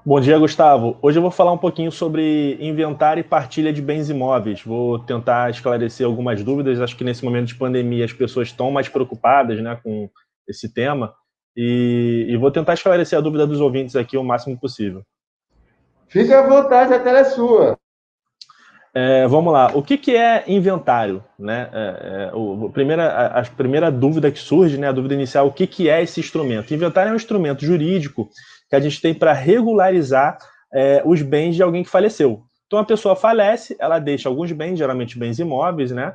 Bom dia, Gustavo. Hoje eu vou falar um pouquinho sobre inventário e partilha de bens imóveis. Vou tentar esclarecer algumas dúvidas. Acho que nesse momento de pandemia as pessoas estão mais preocupadas, né, com esse tema e vou tentar esclarecer a dúvida dos ouvintes aqui o máximo possível. Fique à vontade, a tela é sua. Vamos lá. O que é inventário? Né? A primeira dúvida que surge, né, a dúvida inicial, o que é esse instrumento? Inventário é um instrumento jurídico que a gente tem para regularizar os bens de alguém que faleceu. Então, a pessoa falece, ela deixa alguns bens, geralmente bens imóveis, né,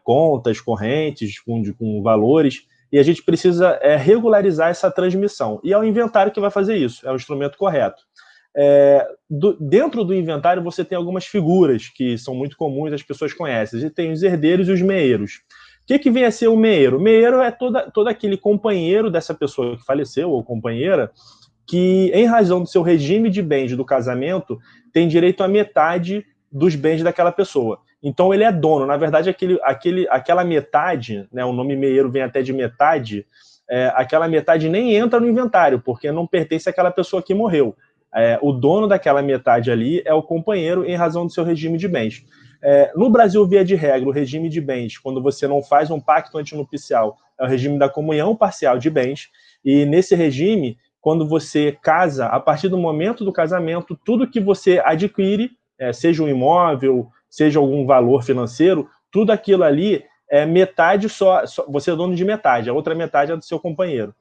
contas correntes com valores, e a gente precisa regularizar essa transmissão. E é o inventário que vai fazer isso, é o instrumento correto. Dentro do inventário você tem algumas figuras que são muito comuns, as pessoas conhecem. E tem os herdeiros e os meeiros. O que vem a ser o meeiro? O meeiro é todo aquele companheiro dessa pessoa que faleceu, ou companheira, que, em razão do seu regime de bens do casamento, tem direito a metade dos bens daquela pessoa. Então ele é dono. Na verdade, aquela metade, né, o nome meeiro vem até de metade, aquela metade nem entra no inventário, porque não pertence àquela pessoa que morreu. O dono daquela metade ali é o companheiro em razão do seu regime de bens. No Brasil, via de regra, o regime de bens, quando você não faz um pacto antinupcial, é o regime da comunhão parcial de bens, e nesse regime, quando você casa, a partir do momento do casamento, tudo que você adquire, seja um imóvel, seja algum valor financeiro, tudo aquilo ali é metade só, você é dono de metade, a outra metade é do seu companheiro.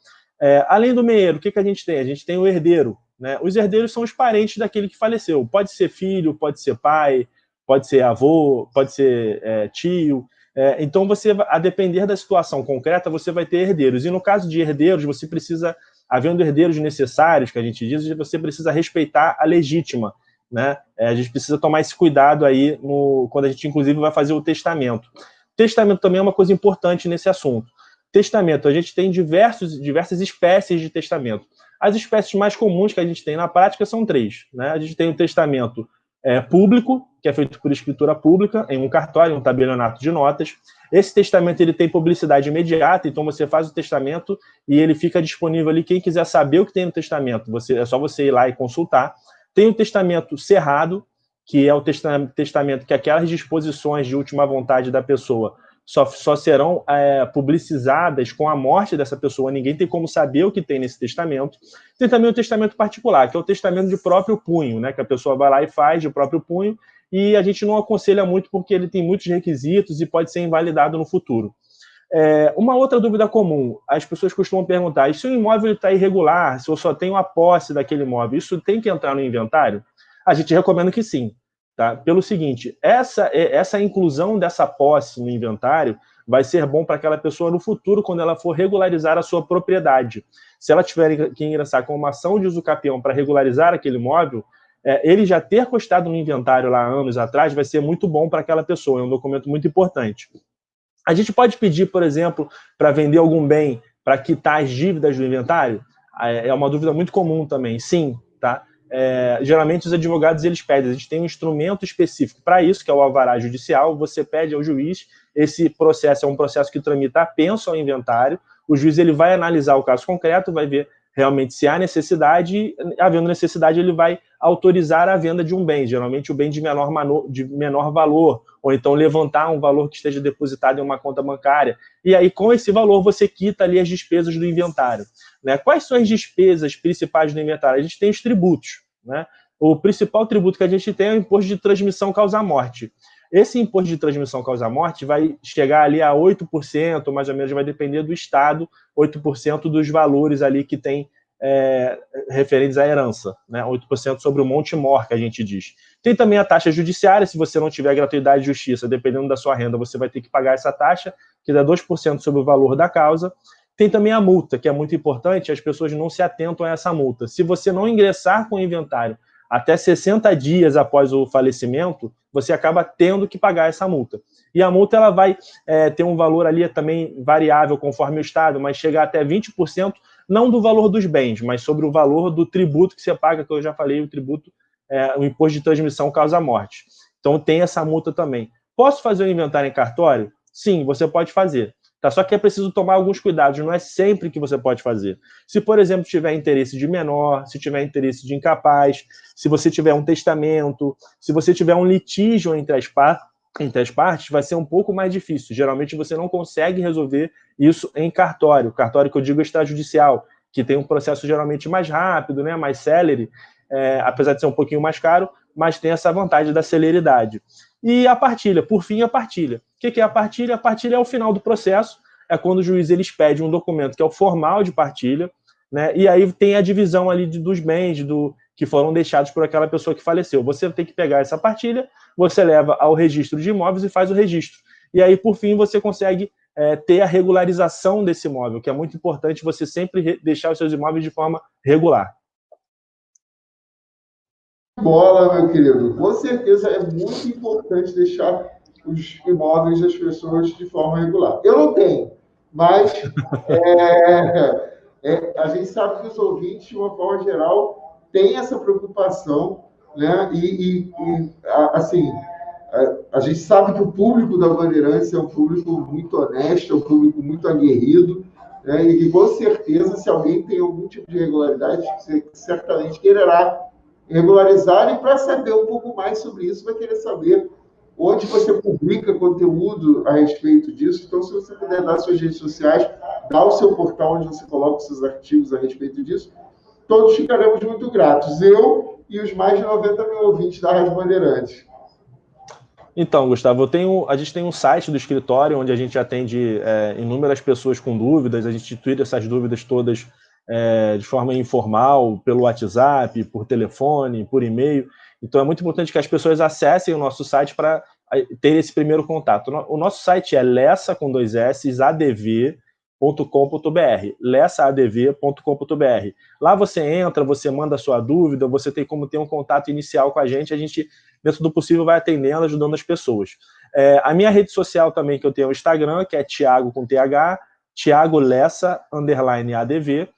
Além do meeiro, o que a gente tem? A gente tem o herdeiro. Né? Os herdeiros são os parentes daquele que faleceu. Pode ser filho, pode ser pai, pode ser avô, pode ser tio. Então, a depender da situação concreta, você vai ter herdeiros. E no caso de herdeiros, você precisa, havendo herdeiros necessários, que a gente diz, você precisa respeitar a legítima. Né? A gente precisa tomar esse cuidado aí quando a gente, inclusive, vai fazer o testamento. Testamento também é uma coisa importante nesse assunto. Testamento, a gente tem diversas espécies de testamento. As espécies mais comuns que a gente tem na prática são três. Né? A gente tem o testamento público, que é feito por escritura pública, em um cartório, um tabelionato de notas. Esse testamento ele tem publicidade imediata, então você faz o testamento e ele fica disponível ali. Quem quiser saber o que tem no testamento, é só você ir lá e consultar. Tem o testamento cerrado, que é o testamento que aquelas disposições de última vontade da pessoa só serão publicizadas com a morte dessa pessoa, ninguém tem como saber o que tem nesse testamento. Tem também o testamento particular, que é o testamento de próprio punho, né, que a pessoa vai lá e faz de próprio punho, e a gente não aconselha muito porque ele tem muitos requisitos e pode ser invalidado no futuro. Uma outra dúvida comum, as pessoas costumam perguntar, e se o imóvel está irregular, se eu só tenho a posse daquele imóvel, isso tem que entrar no inventário? A gente recomenda que sim. Tá? Pelo seguinte, essa inclusão dessa posse no inventário vai ser bom para aquela pessoa no futuro, quando ela for regularizar a sua propriedade. Se ela tiver que ingressar com uma ação de uso capião para regularizar aquele imóvel, ele já ter constado no inventário lá anos atrás vai ser muito bom para aquela pessoa, é um documento muito importante. A gente pode pedir, por exemplo, para vender algum bem para quitar as dívidas do inventário? É uma dúvida muito comum também. Sim, tá? Geralmente os advogados eles pedem, a gente tem um instrumento específico para isso, que é o alvará judicial, você pede ao juiz, esse processo é um processo que tramita apenso ao inventário, o juiz ele vai analisar o caso concreto, vai ver realmente se há necessidade, havendo necessidade ele vai autorizar a venda de um bem, geralmente o bem de menor valor, ou então levantar um valor que esteja depositado em uma conta bancária, e aí com esse valor você quita ali as despesas do inventário. Né? Quais são as despesas principais do inventário? A gente tem os tributos. Né? O principal tributo que a gente tem é o imposto de transmissão causa-morte. Esse imposto de transmissão causa-morte vai chegar ali a 8%, mais ou menos, vai depender do estado, 8% dos valores ali que tem referentes à herança, né? 8% sobre o monte mor, que a gente diz. Tem também a taxa judiciária, se você não tiver gratuidade de justiça, dependendo da sua renda, você vai ter que pagar essa taxa, que dá 2% sobre o valor da causa. Tem também a multa, que é muito importante, as pessoas não se atentam a essa multa. Se você não ingressar com o inventário até 60 dias após o falecimento, você acaba tendo que pagar essa multa. E a multa ela vai ter um valor ali também variável conforme o estado, mas chega até 20%, não do valor dos bens, mas sobre o valor do tributo que você paga, que eu já falei, o tributo, o imposto de transmissão causa-morte. Então tem essa multa também. Posso fazer o inventário em cartório? Sim, você pode fazer. Tá? Só que é preciso tomar alguns cuidados, não é sempre que você pode fazer. Se, por exemplo, tiver interesse de menor, se tiver interesse de incapaz, se você tiver um testamento, se você tiver um litígio entre as partes, vai ser um pouco mais difícil. Geralmente você não consegue resolver isso em cartório. Cartório que eu digo extrajudicial, que tem um processo geralmente mais rápido, né, mais célere, apesar de ser um pouquinho mais caro, mas tem essa vantagem da celeridade. E a partilha, por fim, a partilha. O que é a partilha? A partilha é o final do processo, é quando o juiz ele expede um documento que é o formal de partilha, né, e aí tem a divisão ali dos bens que foram deixados por aquela pessoa que faleceu. Você tem que pegar essa partilha, você leva ao registro de imóveis e faz o registro. E aí, por fim, você consegue ter a regularização desse imóvel, que é muito importante você sempre deixar os seus imóveis de forma regular. Bola, meu querido. Com certeza é muito importante deixar os imóveis das pessoas de forma regular. Eu não tenho, mas a gente sabe que os ouvintes, de uma forma geral, têm essa preocupação, né? Assim, a gente sabe que o público da Bandeirantes é um público muito honesto, é um público muito aguerrido, né? E que, com certeza, se alguém tem algum tipo de irregularidade, certamente quererá regularizar, e para saber um pouco mais sobre isso, vai querer saber onde você publica conteúdo a respeito disso. Então, se você puder dar suas redes sociais, dá o seu portal onde você coloca os seus artigos a respeito disso, todos ficaremos muito gratos. Eu e os mais de 90 mil ouvintes da Rádio Bandeirantes. Então, Gustavo, a gente tem um site do escritório onde a gente atende inúmeras pessoas com dúvidas, a gente tira essas dúvidas todas de forma informal, pelo WhatsApp, por telefone, por e-mail. Então é muito importante que as pessoas acessem o nosso site para ter esse primeiro contato. O nosso site é lessa.adv.com.br, lessaadv.com.br. Lá você entra, você manda a sua dúvida, você tem como ter um contato inicial com a gente, dentro do possível, vai atendendo, ajudando as pessoas. A minha rede social também, que eu tenho o Instagram, que é Thiago com TH, Thiago Lessa, _ADV.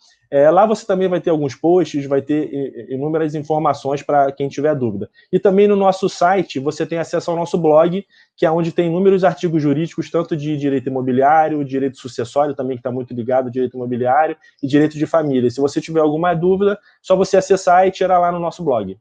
Lá você também vai ter alguns posts, vai ter inúmeras informações para quem tiver dúvida. E também no nosso site você tem acesso ao nosso blog, que é onde tem inúmeros artigos jurídicos, tanto de direito imobiliário, direito sucessório também, que está muito ligado ao direito imobiliário, e direito de família. Se você tiver alguma dúvida, só você acessar e tirar lá no nosso blog.